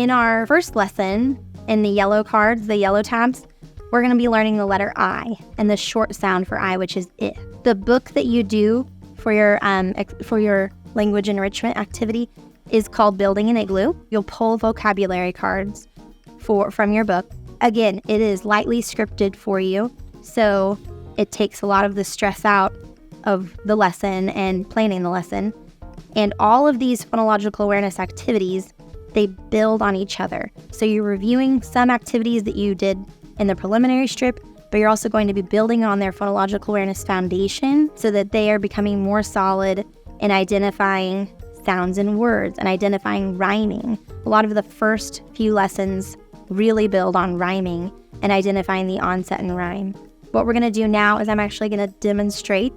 in our first lesson, in the yellow cards, the yellow tabs, we're going to be learning the letter I and the short sound for I, which is I. The book that you do for your language enrichment activity is called Building an Igloo. You'll pull vocabulary cards from your book. Again, it is lightly scripted for you, so it takes a lot of the stress out of the lesson and planning the lesson. And all of these phonological awareness activities, they build on each other. So you're reviewing some activities that you did in the preliminary strip, but you're also going to be building on their phonological awareness foundation so that they are becoming more solid in identifying sounds and words and identifying rhyming. A lot of the first few lessons really build on rhyming and identifying the onset and rhyme. What we're going to do now is I'm actually going to demonstrate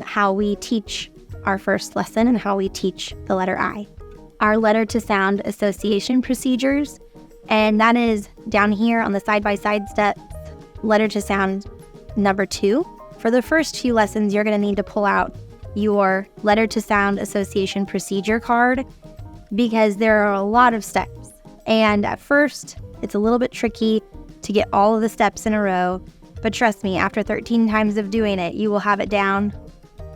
how we teach our first lesson and how we teach the letter I. Our letter to sound association procedures, and that is down here on the side-by-side steps, letter to sound number 2. For the first few lessons, you're going to need to pull out your letter to sound association procedure card because there are a lot of steps. And at first, it's a little bit tricky to get all of the steps in a row, but trust me, after 13 times of doing it, you will have it down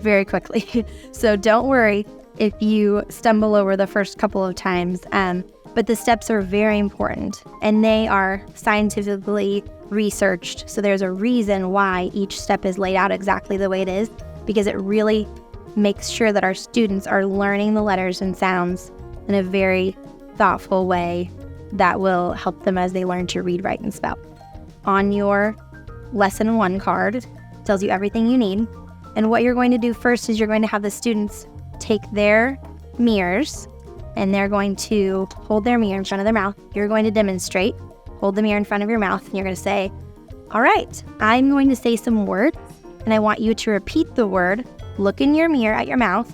very quickly. So don't worry if you stumble over the first couple of times, but the steps are very important and they are scientifically researched. So there's a reason why each step is laid out exactly the way it is, because it really makes sure that our students are learning the letters and sounds in a very thoughtful way that will help them as they learn to read, write, and spell. On your lesson 1 card, it tells you everything you need. And what you're going to do first is you're going to have the students take their mirrors and they're going to hold their mirror in front of their mouth. You're going to demonstrate, hold the mirror in front of your mouth, and you're going to say, all right, I'm going to say some words and I want you to repeat the word, look in your mirror at your mouth,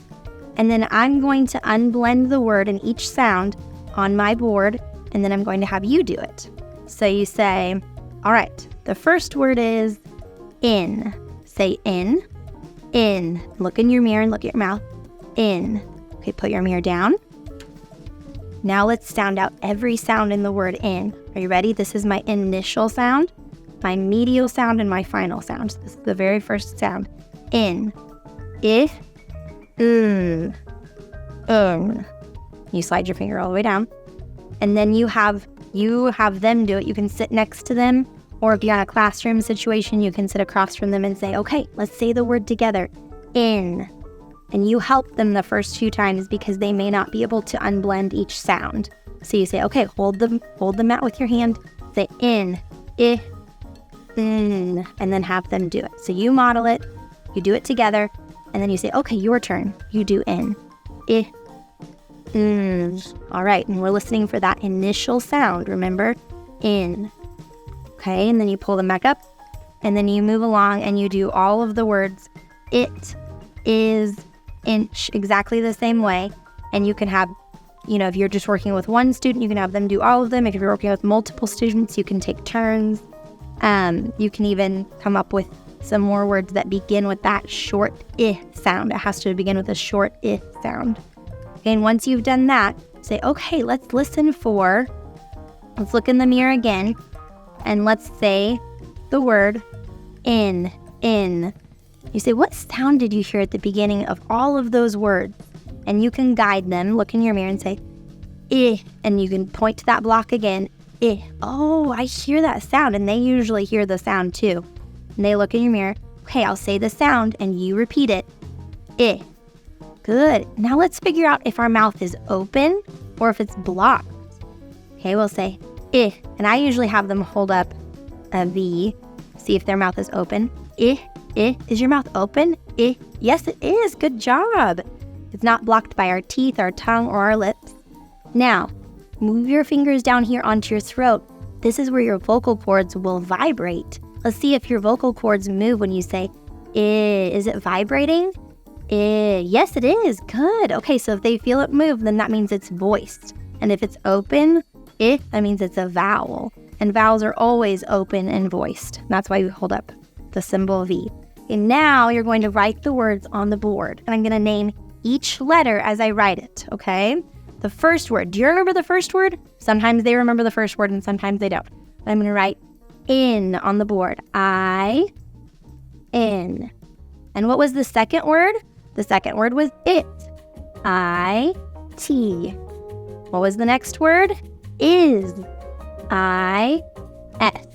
and then I'm going to unblend the word in each sound on my board, and then I'm going to have you do it. So you say, all right, the first word is in. Say in. Look in your mirror and look at your mouth. In. Okay, put your mirror down. Now let's sound out every sound in the word in. Are you ready? This is my initial sound, my medial sound, and my final sound. So this is the very first sound. In. I. You slide your finger all the way down. And then you have them do it. You can sit next to them, or if you're in a classroom situation, you can sit across from them and say, okay, let's say the word together. In. And you help them the first few times because they may not be able to unblend each sound. So you say, okay, hold the mat with your hand, say in, I, in, and then have them do it. So you model it, you do it together, and then you say, okay, your turn. You do in, I, all right, and we're listening for that initial sound, remember? In. Okay, and then you pull them back up, and then you move along and you do all of the words, it, is, inch, exactly the same way. And you can have, if you're just working with one student, you can have them do all of them. If you're working with multiple students, you can take turns. You can even come up with some more words that begin with that short I sound. It has to begin with a short I sound. And once you've done that, say, okay, let's look in the mirror again, and let's say the word in. You say, what sound did you hear at the beginning of all of those words? And you can guide them, look in your mirror and say, I, and you can point to that block again, I. Oh, I hear that sound, and they usually hear the sound too. And they look in your mirror, okay, I'll say the sound, and you repeat it, I. Good. Now let's figure out if our mouth is open or if it's blocked. Okay, we'll say I, and I usually have them hold up a V, see if their mouth is open. I. Is your mouth open? I. Yes, it is. Good job. It's not blocked by our teeth, our tongue, or our lips. Now, move your fingers down here onto your throat. This is where your vocal cords will vibrate. Let's see if your vocal cords move when you say I. Is it vibrating? Yes, it is. Good. Okay, so if they feel it move, then that means it's voiced. And if it's open, that means it's a vowel. And vowels are always open and voiced. That's why we hold up the symbol V. And now you're going to write the words on the board. And I'm going to name each letter as I write it, okay? the first word. Do you remember the first word? Sometimes they remember the first word and sometimes they don't. But I'm going to write in on the board. I, in. And what was the second word? The second word was it. I, T. What was the next word? Is. I, S.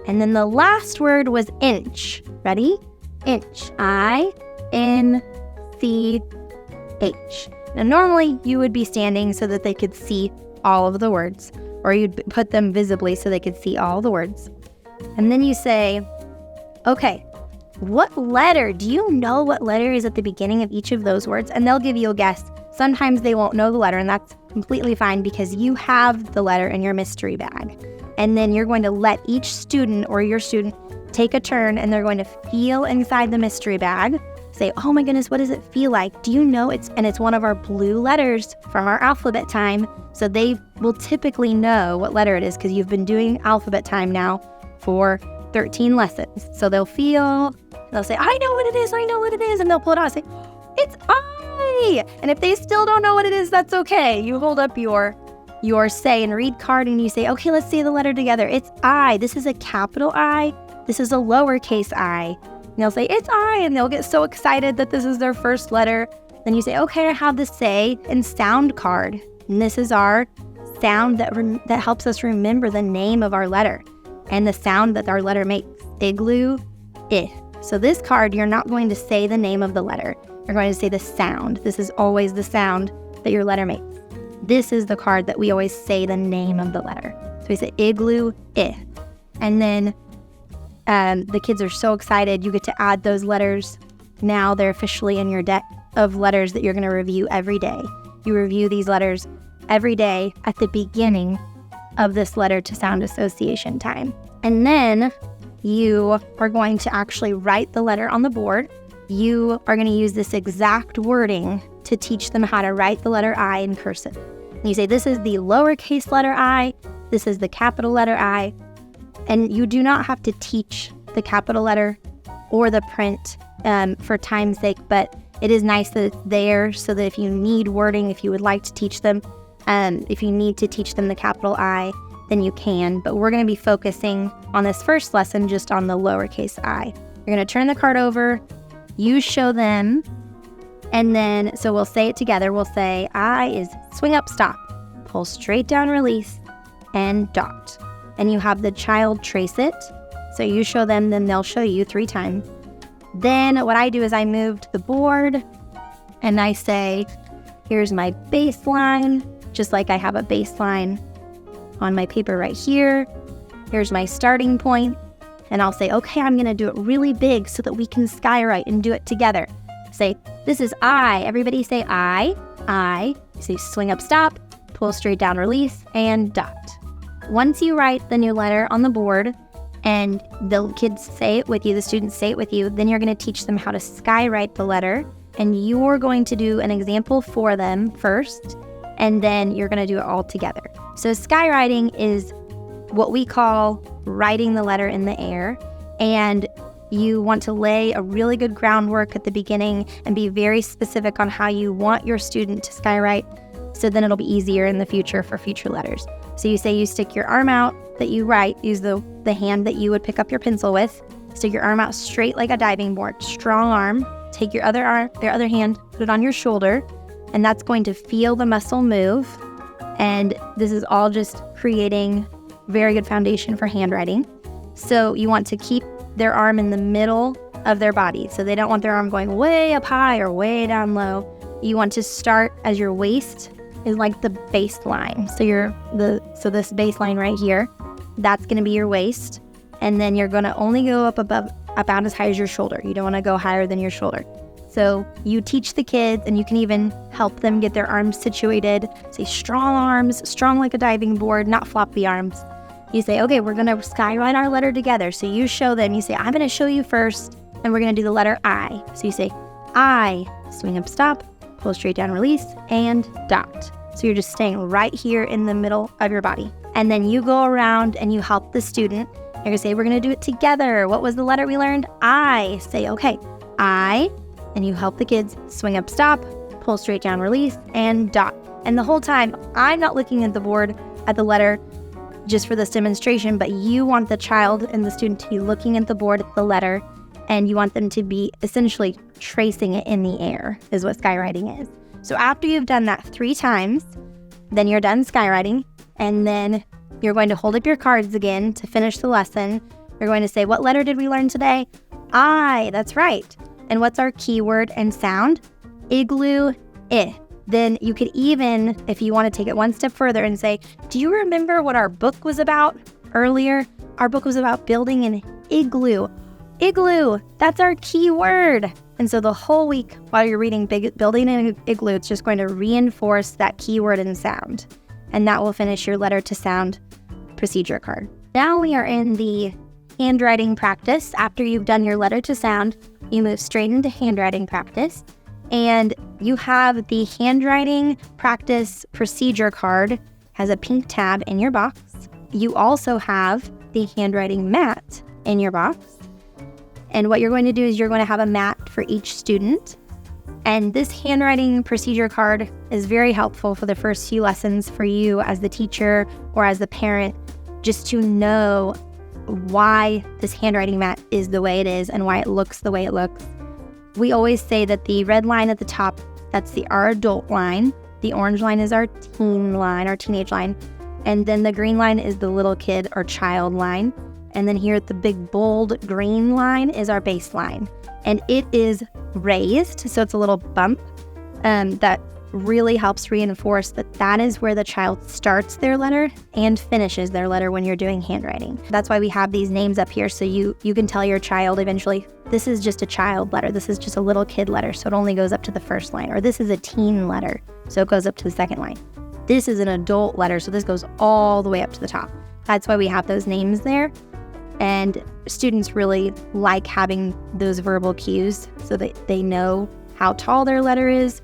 And then the last word was inch. Ready? Inch. I, N, C, H. Now, normally you would be standing so that they could see all of the words, or you'd put them visibly so they could see all the words. And then you say, okay, what letter? Do you know what letter is at the beginning of each of those words? And they'll give you a guess. Sometimes they won't know the letter, and that's completely fine because you have the letter in your mystery bag. And then you're going to let each student or your student take a turn, and they're going to feel inside the mystery bag. Say, oh my goodness, what does it feel like? Do you know it's one of our blue letters from our alphabet time. So they will typically know what letter it is because you've been doing alphabet time now for 13 lessons. So they'll say, I know what it is. And they'll pull it out and say, it's I. And if they still don't know what it is, that's okay. You hold up your say and read card and you say, okay, let's say the letter together. It's I. This is a capital I. This is a lowercase I. And they'll say, it's I, and they'll get so excited that this is their first letter. Then you say, okay, I have the say and sound card. And this is our sound that helps us remember the name of our letter and the sound that our letter makes. Igloo, I. So this card, you're not going to say the name of the letter. You're going to say the sound. This is always the sound that your letter makes. This is the card that we always say the name of the letter. So we say igloo, I. And then the kids are so excited. You get to add those letters. Now they're officially in your deck of letters that you're going to review every day. You review these letters every day at the beginning of this letter to sound association time. And then you are going to actually write the letter on the board. You are going to use this exact wording to teach them how to write the letter I in cursive. And you say, this is the lowercase letter I. This is the capital letter I. And you do not have to teach the capital letter or the print for time's sake, but it is nice that it's there so that if you need wording, if you would like to teach them, if you need to teach them the capital I, then you can. But we're going to be focusing on this first lesson just on the lowercase I. You're going to turn the card over, you show them, and then, so we'll say it together. We'll say I is swing up, stop, pull straight down, release, and dot. And you have the child trace it. So you show them, then they'll show you 3 times. Then what I do is I move to the board and I say, here's my baseline, just like I have a baseline on my paper right here. Here's my starting point. And I'll say, okay, I'm going to do it really big so that we can skywrite and do it together. Say, this is I. Everybody say I. You say swing up, stop, pull straight down, release, and dot. Once you write the new letter on the board and the kids say it with you, the students say it with you, then you're going to teach them how to skywrite the letter. And you're going to do an example for them first, and then you're going to do it all together. So skywriting is what we call writing the letter in the air. And you want to lay a really good groundwork at the beginning and be very specific on how you want your student to skywrite, so then it'll be easier in the future for future letters. So you say you stick your arm out that you write, use the hand that you would pick up your pencil with, stick your arm out straight like a diving board, strong arm, take your other hand, put it on your shoulder, and that's going to feel the muscle move. And this is all just creating very good foundation for handwriting. So you want to keep their arm in the middle of their body. So they don't want their arm going way up high or way down low. You want to start as your waist is like the baseline. So this baseline right here, that's going to be your waist. And then you're going to only go up about as high as your shoulder. You don't want to go higher than your shoulder. So you teach the kids, and you can even help them get their arms situated. Say strong arms, strong like a diving board, not floppy arms. You say, okay, we're going to skywrite our letter together. So you show them, you say, I'm going to show you first, and we're going to do the letter I. So you say, I, swing up, stop, pull straight down, release, and dot. So you're just staying right here in the middle of your body. And then you go around and you help the student. You're going to say, we're going to do it together. What was the letter we learned? I. Say, okay, I. And you help the kids swing up, stop, pull straight down, release, and dot. And the whole time, I'm not looking at the board at the letter just for this demonstration, but you want the child and the student to be looking at the board at the letter, and you want them to be essentially tracing it in the air, is what skywriting is. So after you've done that 3 times, then you're done skywriting, and then you're going to hold up your cards again to finish the lesson. You're going to say, what letter did we learn today? I, that's right. And what's our keyword and sound? Igloo, I. Then you could even, if you want to take it one step further and say, do you remember what our book was about earlier? Our book was about building an igloo. Igloo, that's our key word. And so the whole week while you're reading Building an Igloo, it's just going to reinforce that keyword and sound. And that will finish your letter to sound procedure card. Now we are in the handwriting practice. After you've done your letter to sound, you move straight into handwriting practice. And you have the handwriting practice procedure card, has a pink tab in your box. You also have the handwriting mat in your box. And what you're going to do is you're going to have a mat for each student. And this handwriting procedure card is very helpful for the first few lessons for you as the teacher or as the parent, just to know why this handwriting mat is the way it is and why it looks the way it looks. We always say that the red line at the top, that's our adult line. The orange line is our teen line, our teenage line. And then the green line is the little kid or child line. And then here at the big bold green line is our baseline. And it is raised, so it's a little bump that really helps reinforce that that is where the child starts their letter and finishes their letter when you're doing handwriting. That's why we have these names up here, so you can tell your child eventually, this is just a child letter, this is just a little kid letter, so it only goes up to the first line, or this is a teen letter, so it goes up to the second line. This is an adult letter, so this goes all the way up to the top. That's why we have those names there. And students really like having those verbal cues so that they know how tall their letter is,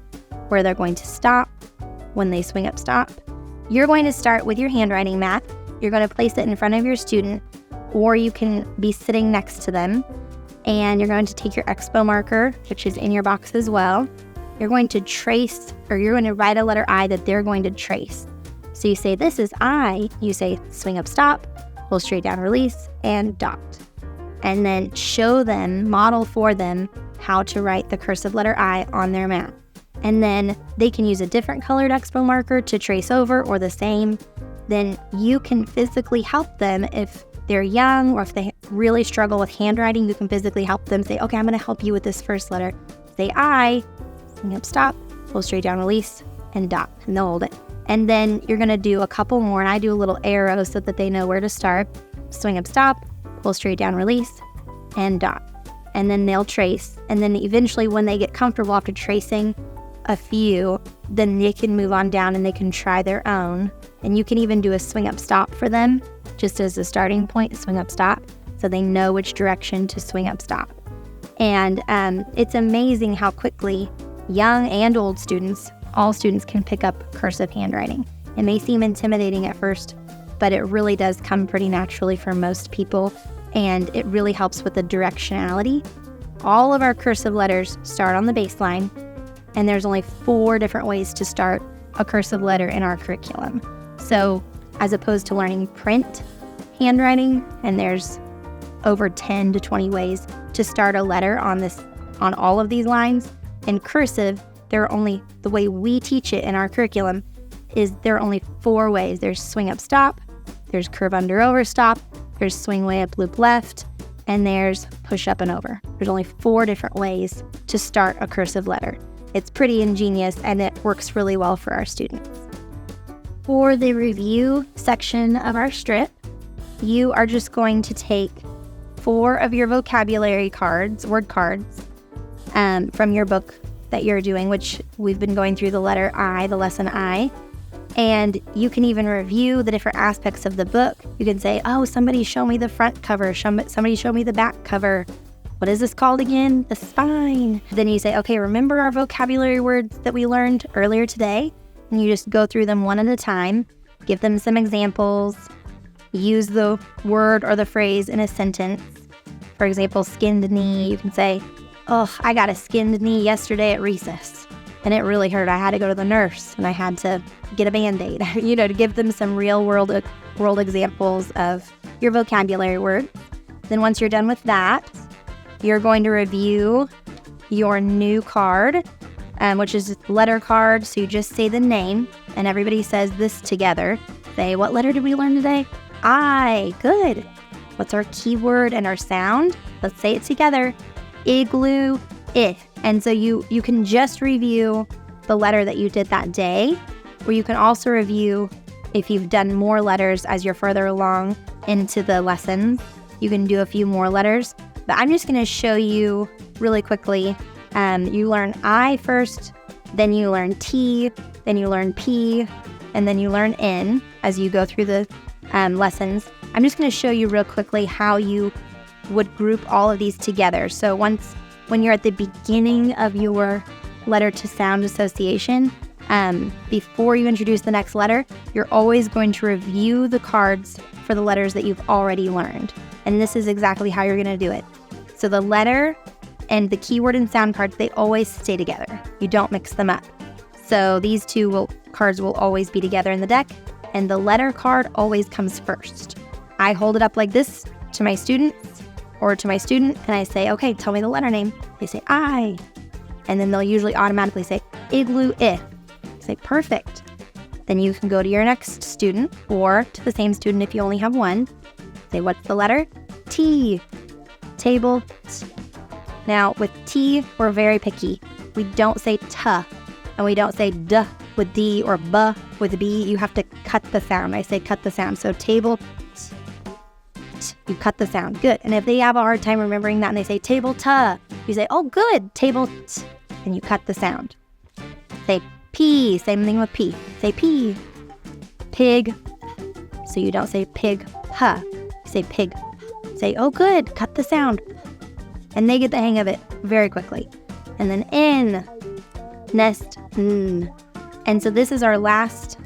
where they're going to stop when they swing up stop. You're going to start with your handwriting mat. You're going to place it in front of your student, or you can be sitting next to them. And you're going to take your expo marker, which is in your box as well. You're going to trace, or you're going to write a letter I that they're going to trace. So you say, this is I. You say, swing up stop, pull straight down release, and dot. And then show them, model for them, how to write the cursive letter I on their mat. And then they can use a different colored expo marker to trace over, or the same. Then you can physically help them if they're young, or if they really struggle with handwriting. You can physically help them. Say, okay, I'm going to help you with this first letter. Say I, swing up stop, pull straight down release, and dot, and they'll hold it. And then you're going to do a couple more, and I do a little arrow so that they know where to start. Swing up stop, pull straight down release, and dot. And then they'll trace. And then eventually when they get comfortable after tracing a few, then they can move on down and they can try their own. And you can even do a swing up stop for them, just as a starting point, swing up stop, so they know which direction to swing up stop. And it's amazing how quickly young and old students, all students can pick up cursive handwriting. It may seem intimidating at first, but it really does come pretty naturally for most people, and it really helps with the directionality. All of our cursive letters start on the baseline, and there's only 4 different ways to start a cursive letter in our curriculum. So as opposed to learning print handwriting, and there's over 10 to 20 ways to start a letter on all of these lines, in cursive, there are only, the way we teach it in our curriculum is there are only 4 ways. There's swing up stop, there's curve under over stop, there's swing way up loop left, and there's push up and over. There's only 4 different ways to start a cursive letter. It's pretty ingenious, and it works really well for our students. For the review section of our strip, you are just going to take 4 of your vocabulary cards, word cards, from your book that you're doing, which we've been going through the letter I, the lesson I. And you can even review the different aspects of the book. You can say, oh, somebody show me the front cover, somebody show me the back cover. What is this called again? The spine. Then you say, okay, remember our vocabulary words that we learned earlier today? And you just go through them one at a time, give them some examples, use the word or the phrase in a sentence. For example, skinned knee, you can say, oh, I got a skinned knee yesterday at recess. and it really hurt. I had to go to the nurse and I had to get a Band-Aid, to give them some real world examples of your vocabulary words. Then once you're done with that, you're going to review your new card, which is a letter card. So you just say the name and everybody says this together. Say, what letter did we learn today? I. Good. What's our keyword and our sound? Let's say it together. Igloo, I. And so you can just review the letter that you did that day, or you can also review if you've done more letters as you're further along into the lessons. You can do a few more letters, but I'm just going to show you really quickly. You learn I first, then you learn T, then you learn P, and then you learn N as you go through the lessons. I'm just going to show you real quickly how you would group all of these together. So when you're at the beginning of your letter to sound association, before you introduce the next letter, you're always going to review the cards for the letters that you've already learned. And this is exactly how you're going to do it. So the letter and the keyword and sound cards, they always stay together. You don't mix them up. So these two cards will always be together in the deck, and the letter card always comes first. I hold it up like this to my students or to my student, and I say, okay, tell me the letter name. They say I, and then they'll usually automatically say Igloo, I. Say perfect. Then you can go to your next student or to the same student if you only have one. Say, what's the letter? T. Table, T. Now with T, we're very picky. We don't say T, and we don't say D with D or B with B. You have to cut the sound. I say cut the sound. So table, T. You cut the sound. Good. And if they have a hard time remembering that and they say table, T, you say, oh, good, table, T, and you cut the sound. Say P, same thing with P. Say P. Pig. So you don't say pig, huh. You say pig. Say, oh, good, cut the sound. And they get the hang of it very quickly. And then N, nest, N. And so this is our last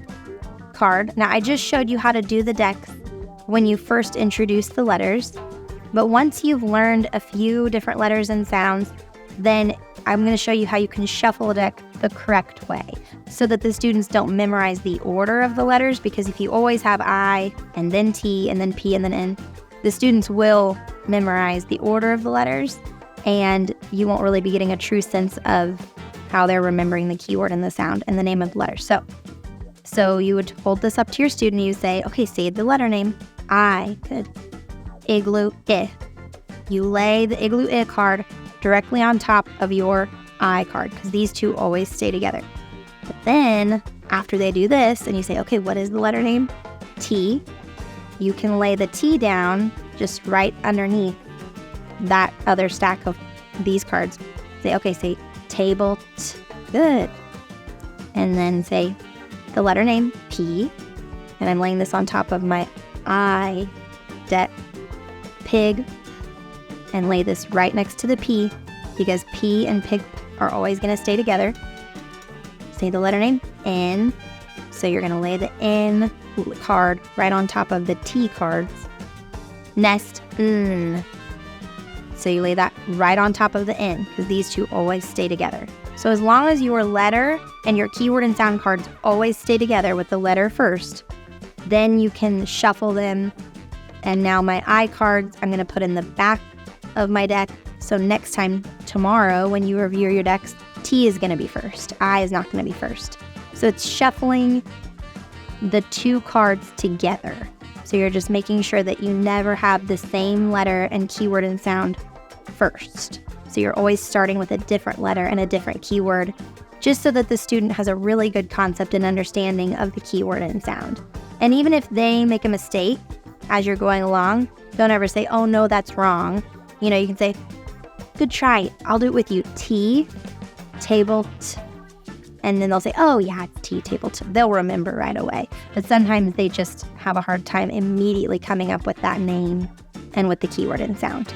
card. Now, I just showed you how to do the decks when you first introduce the letters. But once you've learned a few different letters and sounds, then I'm going to show you how you can shuffle a deck the correct way so that the students don't memorize the order of the letters, because if you always have I and then T and then P and then N, the students will memorize the order of the letters and you won't really be getting a true sense of how they're remembering the keyword and the sound and the name of the letter. So you would hold this up to your student and you say, okay, say the letter name. I. Good. Igloo, I. You lay the Igloo, I card directly on top of your I card, because these two always stay together. But then after they do this and you say, okay, what is the letter name? T. You can lay the T down just right underneath that other stack of these cards. Say, okay, say table, T. Good. And then say the letter name, P. And I'm laying this on top of my I, deck, pig, and lay this right next to the P, because P and pig are always going to stay together. Say the letter name, N. So you're going to lay the N card right on top of the T cards. Nest, N. So you lay that right on top of the N, because these two always stay together. So as long as your letter and your keyword and sound cards always stay together with the letter first, then you can shuffle them. And now my I cards, I'm going to put in the back of my deck. So next time, tomorrow, when you review your decks, T is going to be first. I is not going to be first. So it's shuffling the two cards together. So you're just making sure that you never have the same letter and keyword and sound first. So you're always starting with a different letter and a different keyword, just so that the student has a really good concept and understanding of the keyword and sound. And even if they make a mistake as you're going along, don't ever say, oh no, that's wrong. You can say, good try, I'll do it with you. T, table, T. And then they'll say, oh yeah, T, table, T. They'll remember right away. But sometimes they just have a hard time immediately coming up with that name and with the keyword and sound.